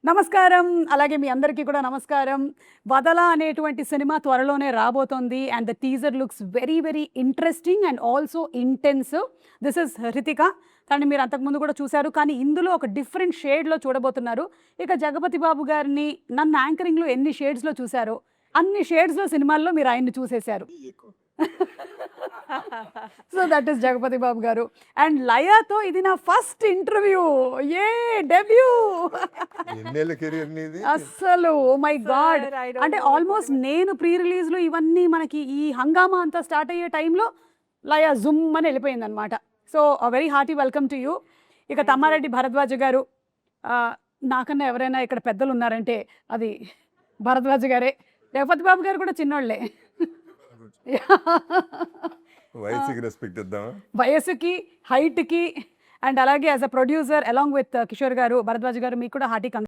నమస్కారం. అలాగే మీ అందరికీ కూడా నమస్కారం. 'వదల' అనేటువంటి సినిమా త్వరలోనే రాబోతోంది. And the teaser looks very, very interesting and also intensive. This is Hrithika. తనని మీరు అంతకుముందు కూడా చూశారు. కానీ ఇందులో ఒక డిఫరెంట్ షేడ్‌లో చూడబోతున్నారు. ఇక జగపతి బాబు గారిని నన్ను యాంకరింగ్‌లో ఎన్ని షేడ్స్‌లో చూశారో, అన్ని షేడ్స్‌లో సినిమాల్లో మీరు ఆయన్ని చూసేశారు. So that is Jagapathi Babu గారు. అండ్ లయతో ఇది నా ఫస్ట్ ఇంటర్వ్యూ. డెబ్యూ. ఎన్నేళ్ళ కెరీర్ నీది? అస్సలు oh my god. Sir, I don't అంటే know what ఆల్మోస్ట్ you నేను ప్రీ రిలీజ్‌లు ఇవన్నీ మనకి ఈ హంగామా అంతా స్టార్ట్ అయ్యే టైంలో లయ జుమ్ అని వెళ్ళిపోయిందనమాట. So very hearty welcome to you. ఇక తమ్మారెడ్డి భరద్వాజ గారు, నాకన్నా ఎవరైనా ఇక్కడ పెద్దలు ఉన్నారంటే అది భరద్వాజ గారే. జగపతి బాబు గారు కూడా చిన్నోళ్ళే. వయసుకి రెస్పెక్ట్ ఇద్దామా? వయసుకి, హైట్‌కి అండ్ అలాగే as a producer along with Kishore గారు, భరద్వాజ్ గారు మీకు కూడా హార్టీ